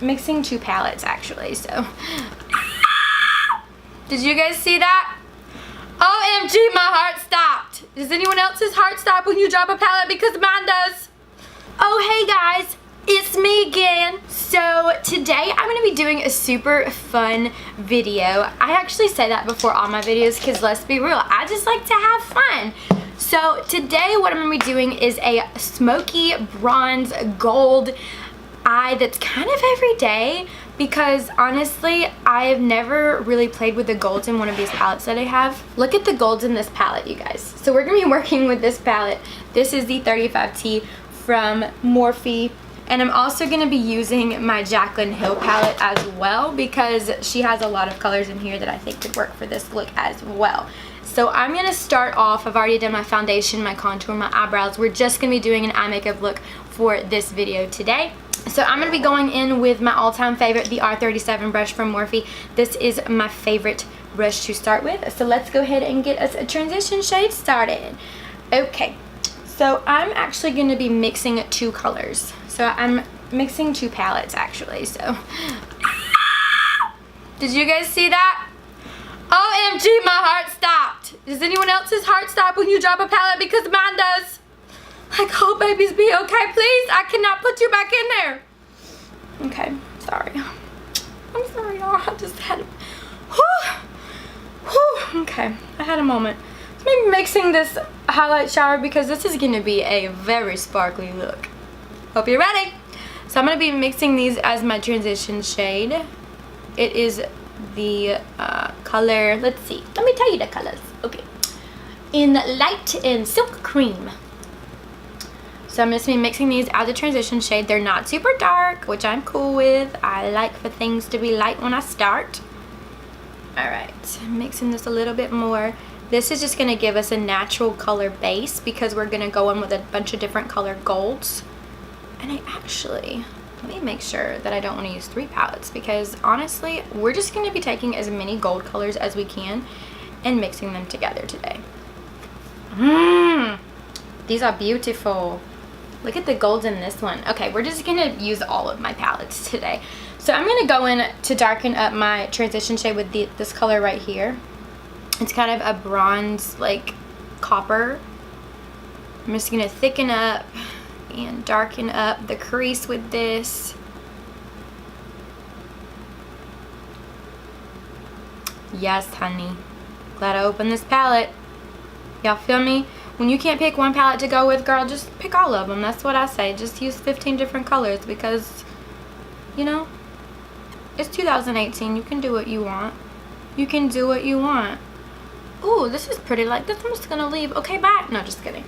mixing two palettes actually, so. Did you guys see that? OMG, my heart stopped. Does anyone else's heart stop when you drop a palette? Because mine does. Oh, hey guys, it's me again. So today I'm gonna be doing a super fun video. I actually say that before all my videos because let's be real, I just like to have fun. So today what I'm gonna be doing is a smoky bronze gold eye that's kind of everyday because honestly I've never really played with the golds in one of these palettes that I have. Look at the golds in this palette, you guys. So we're gonna be working with this palette. This is the 35T from Morphe, and I'm also gonna be using my Jaclyn Hill palette as well because she has a lot of colors in here that I think could work for this look as well. So I'm gonna start off, I've already done my foundation, my contour, my eyebrows. We're just gonna be doing an eye makeup look for this video today. So I'm going to be going in with my all-time favorite, the R37 brush from Morphe. This is my favorite brush to start with. So let's go ahead and get us a transition shade started. Okay, so I'm actually going to be mixing two colors. So I'm mixing two palettes actually, so. Did you guys see that? OMG, my heart stopped. Does anyone else's heart stop when you drop a palette? Because mine does. Like, oh, babies, be okay, please. I cannot put you back in there. Okay, sorry. I'm sorry, y'all. I just had, okay, I had a moment. So maybe mixing this highlight shower because this is going to be a very sparkly look. Hope you're ready. So I'm going to be mixing these as my transition shade. It is the color, let's see. Let me tell you the colors. Okay. In Light and Silk Cream. So I'm just going to be mixing these as a transition shade. They're not super dark, which I'm cool with. I like for things to be light when I start. Alright, mixing this a little bit more. This is just going to give us a natural color base because we're going to go in with a bunch of different color golds. And I actually, let me make sure that I don't want to use three palettes because honestly, we're just going to be taking as many gold colors as we can and mixing them together today. These are beautiful. Look at the golds in this one. Okay, we're just gonna use all of my palettes today. So I'm gonna go in to darken up my transition shade with this color right here. It's kind of a bronze, like copper. I'm just gonna thicken up and darken up the crease with this. Yes, honey. Glad I opened this palette. Y'all feel me? When you can't pick one palette to go with, girl, just pick all of them. That's what I say. Just use 15 different colors because, you know, it's 2018. You can do what you want. You can do what you want. Ooh, this is pretty. Like this, I'm just going to leave. Okay, bye. No, just kidding.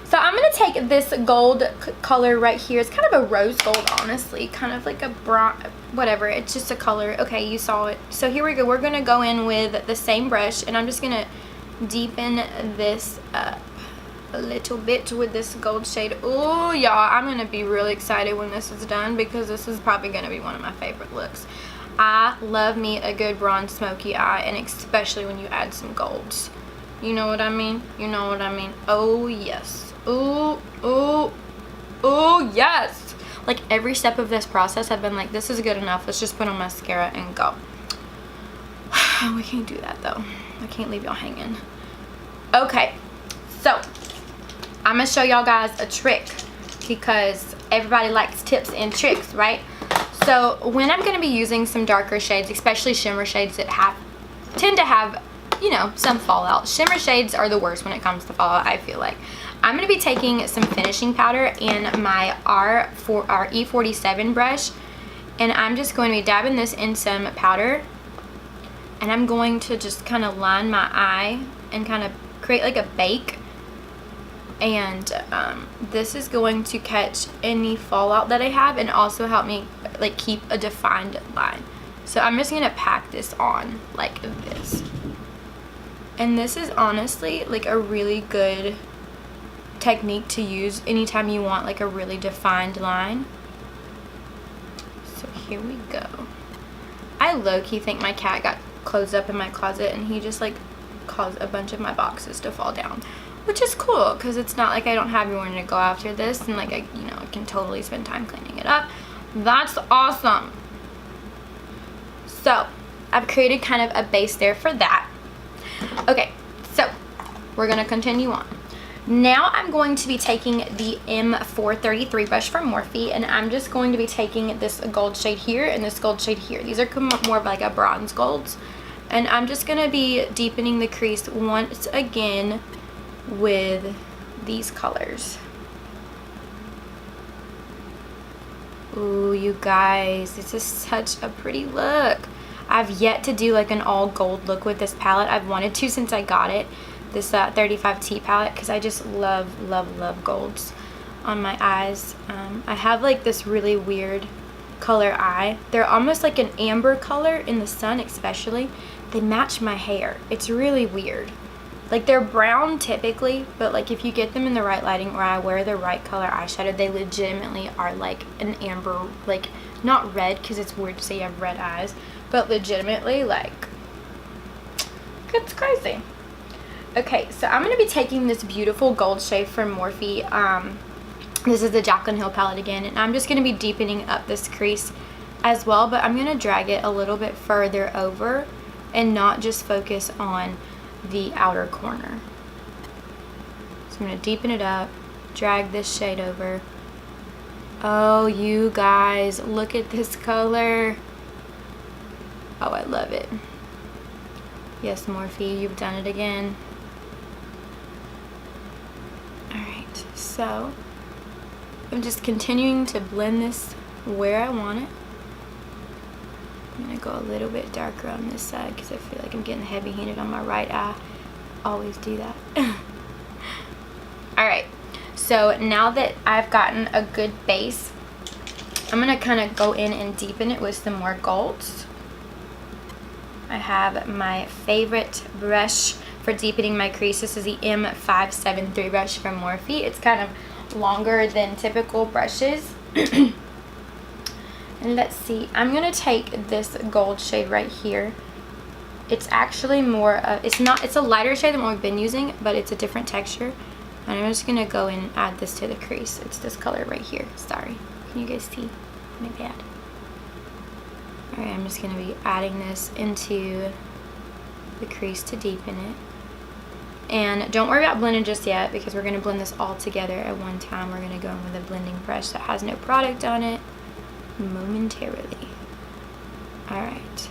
So I'm going to take this gold color right here. It's kind of a rose gold, honestly. Kind of like a bronze, whatever. It's just a color. Okay, you saw it. So here we go. We're going to go in with the same brush, and I'm just going to deepen this up a little bit with this gold shade. Oh, y'all, I'm gonna be really excited when this is done because this is probably gonna be one of my favorite looks. I love me a good bronze smoky eye, and especially when you add some golds. You know what I mean? You know what I mean? Oh yes. Oh, oh, oh yes. Like every step of this process I've been like, this is good enough, let's just put on mascara and go. We can't do that though. I can't leave y'all hanging. Okay, so I'm gonna show y'all guys a trick because everybody likes tips and tricks, right? So when I'm gonna be using some darker shades, especially shimmer shades that tend to have, you know, some fallout. Shimmer shades are the worst when it comes to fallout, I feel like. I'm gonna be taking some finishing powder in my E47 brush, and I'm just going to be dabbing this in some powder, and I'm going to just kind of line my eye and kind of create like a bake. And this is going to catch any fallout that I have and also help me like keep a defined line. So I'm just gonna pack this on like this. And this is honestly like a really good technique to use anytime you want like a really defined line. So here we go. I low-key think my cat got closed up in my closet and he just like caused a bunch of my boxes to fall down, which is cool because it's not like I don't have anywhere to go after this, and like I can totally spend time cleaning it up. That's awesome. So I've created kind of a base there for that. Okay, so we're going to continue on. Now I'm going to be taking the M433 brush from Morphe, and I'm just going to be taking this gold shade here and this gold shade here. These are more of like a bronze golds. And I'm just going to be deepening the crease once again with these colors. Ooh, you guys, this is such a pretty look. I've yet to do like an all gold look with this palette. I've wanted to since I got it, this 35T palette, because I just love golds on my eyes. I have like this really weird color eye. They're almost like an amber color in the sun, especially. They match my hair. It's really weird. Like, they're brown typically, but like if you get them in the right lighting or I wear the right color eyeshadow, they legitimately are like an amber, like not red, because it's weird to say you have red eyes, but legitimately like it's crazy. Okay, so I'm going to be taking this beautiful gold shade from Morphe. This is the Jaclyn Hill palette again, and I'm just going to be deepening up this crease as well, but I'm going to drag it a little bit further over and not just focus on the outer corner. So I'm going to deepen it up, drag this shade over. Oh, you guys, look at this color. Oh, I love it. Yes, Morphe, you've done it again. Alright, so I'm just continuing to blend this where I want it. I'm going to go a little bit darker on this side because I feel like I'm getting heavy-handed on my right eye. Always do that. Alright, so now that I've gotten a good base, I'm going to kind of go in and deepen it with some more golds. I have my favorite brush for deepening my crease. This is the M573 brush from Morphe. It's kind of longer than typical brushes. And let's see, I'm going to take this gold shade right here. It's actually more, it's a lighter shade than what we've been using, but it's a different texture. And I'm just going to go in and add this to the crease. It's this color right here. Sorry. Can you guys see? My bad. Alright, I'm just going to be adding this into the crease to deepen it. And don't worry about blending just yet, because we're going to blend this all together at one time. We're going to go in with a blending brush that has no product on it momentarily. Alright.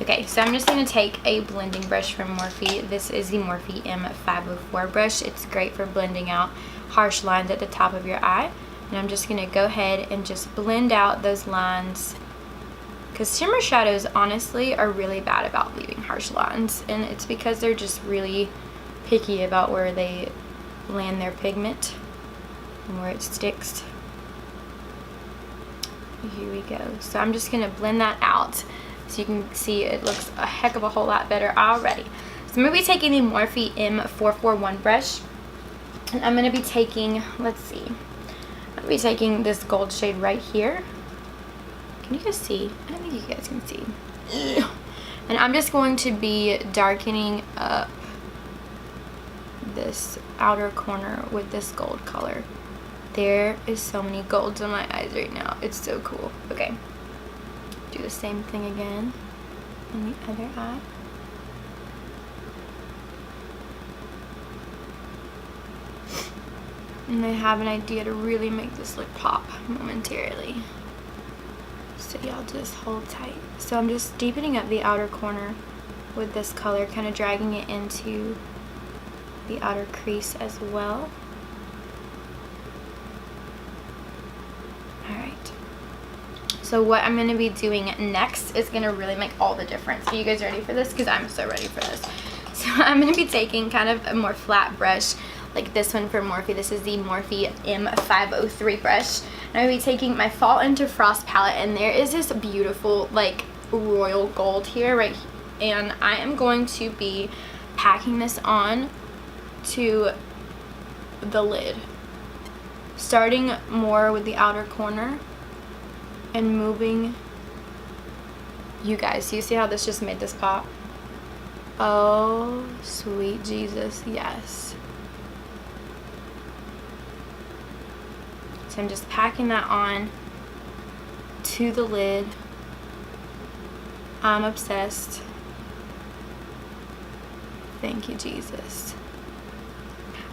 Okay, so I'm just going to take a blending brush from Morphe. This is the Morphe M504 brush. It's great for blending out harsh lines at the top of your eye. And I'm just going to go ahead and just blend out those lines, because shimmer shadows honestly are really bad about leaving harsh lines, and it's because they're just really picky about where they land their pigment and where it sticks. Here we go. So I'm just going to blend that out so you can see it looks a heck of a whole lot better already. So I'm going to be taking the Morphe M441 brush, and I'm going to be taking, let's see, I'm going to be taking this gold shade right here. Can you guys see? I don't think you guys can see. And I'm just going to be darkening up this outer corner with this gold color. There is so many golds on my eyes right now. It's so cool. Okay. Do the same thing again in the other eye. And I have an idea to really make this look pop momentarily. So y'all just hold tight. So I'm just deepening up the outer corner with this color, kind of dragging it into the outer crease as well. Alright. So what I'm going to be doing next is going to really make all the difference. Are you guys ready for this? Because I'm so ready for this. So I'm going to be taking kind of a more flat brush, like this one from Morphe. This is the Morphe M503 brush. And I'm going to be taking my Fall Into Frost palette, and there is this beautiful like royal gold here, right? And I am going to be packing this on to the lid, starting more with the outer corner and moving. You guys, do you see how this just made this pop? Oh, sweet Jesus, yes. So I'm just packing that on to the lid. I'm obsessed. Thank you, Jesus.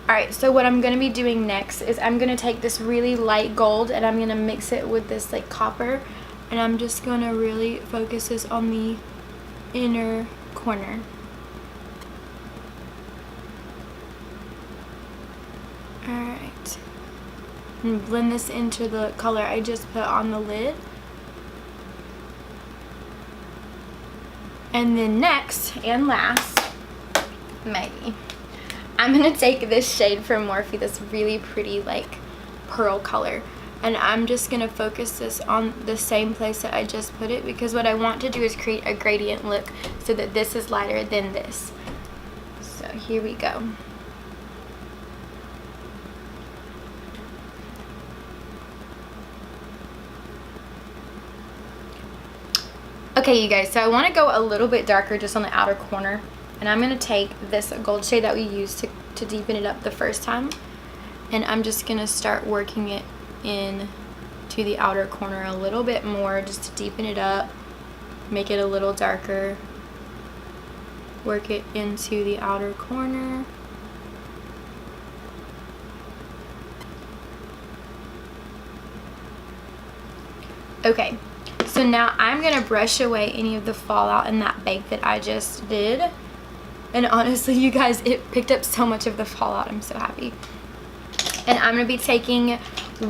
Alright, so what I'm going to be doing next is I'm going to take this really light gold and I'm going to mix it with this like copper, and I'm just going to really focus this on the inner corner. Alright. And blend this into the color I just put on the lid. And then next and last, maybe, I'm going to take this shade from Morphe, this really pretty like pearl color, and I'm just going to focus this on the same place that I just put it, because what I want to do is create a gradient look so that this is lighter than this. So here we go. Okay, you guys, so I want to go a little bit darker just on the outer corner, and I'm going to take this gold shade that we used to deepen it up the first time, and I'm just going to start working it in to the outer corner a little bit more just to deepen it up, make it a little darker, work it into the outer corner. Okay. So now I'm going to brush away any of the fallout in that bake that I just did. And honestly, you guys, it picked up so much of the fallout. I'm so happy. And I'm going to be taking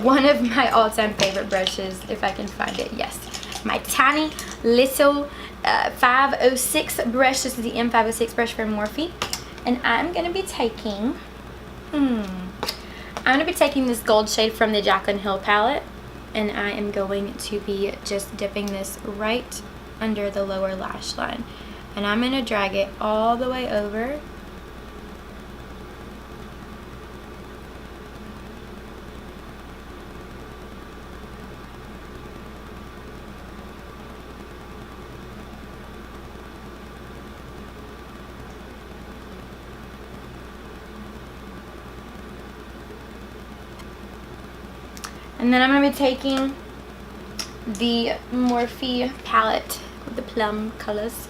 one of my all-time favorite brushes, if I can find it. Yes, my tiny little 506 brush. This is the M506 brush from Morphe. And I'm going to be taking, this gold shade from the Jaclyn Hill palette. And I am going to be just dipping this right under the lower lash line. And I'm going to drag it all the way over. And then I'm going to be taking the Morphe palette with the plum colors.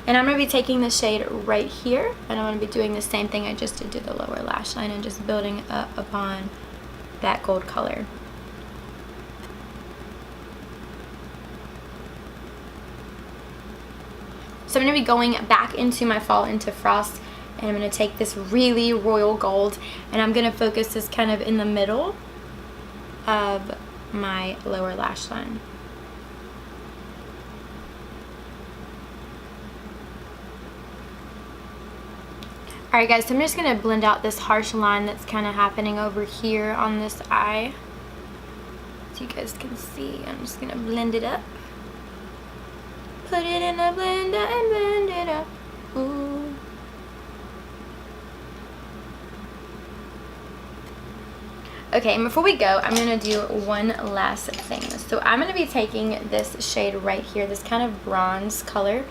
And I'm going to be taking the shade right here. And I'm going to be doing the same thing I just did to the lower lash line and just building up upon that gold color. So I'm going to be going back into my Fall Into Frost. And I'm going to take this really royal gold. And I'm going to focus this kind of in the middle of my lower lash line. Alright guys, so I'm just going to blend out this harsh line that's kind of happening over here on this eye. So you guys can see, I'm just going to blend it up. Put it in a blender and blend it up. Ooh. Okay, and before we go, I'm going to do one last thing. So I'm going to be taking this shade right here, this kind of bronze color,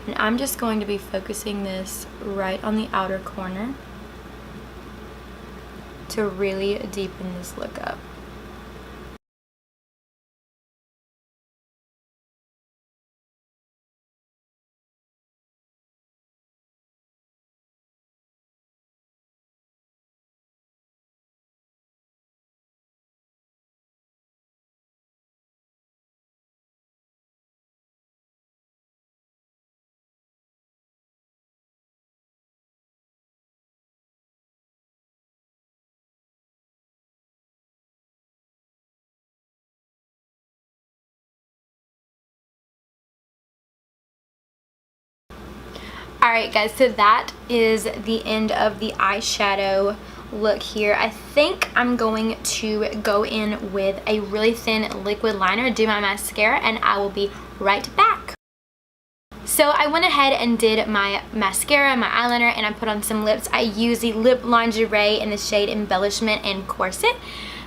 and I'm just going to be focusing this right on the outer corner to really deepen this look up. Alright guys, so that is the end of the eyeshadow look here. I think I'm going to go in with a really thin liquid liner, do my mascara, and I will be right back. So I went ahead and did my mascara, my eyeliner, and I put on some lips. I used the Lip Lingerie in the shade Embellishment and Corset.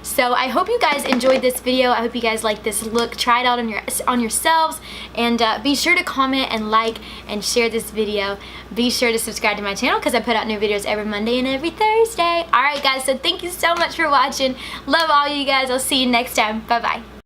So I hope you guys enjoyed this video. I hope you guys like this look. Try it out on yourselves, and be sure to comment and like and share this video. Be sure to subscribe to my channel because I put out new videos every Monday and every Thursday. Alright guys, so thank you so much for watching. Love all you guys. I'll see you next time. Bye bye.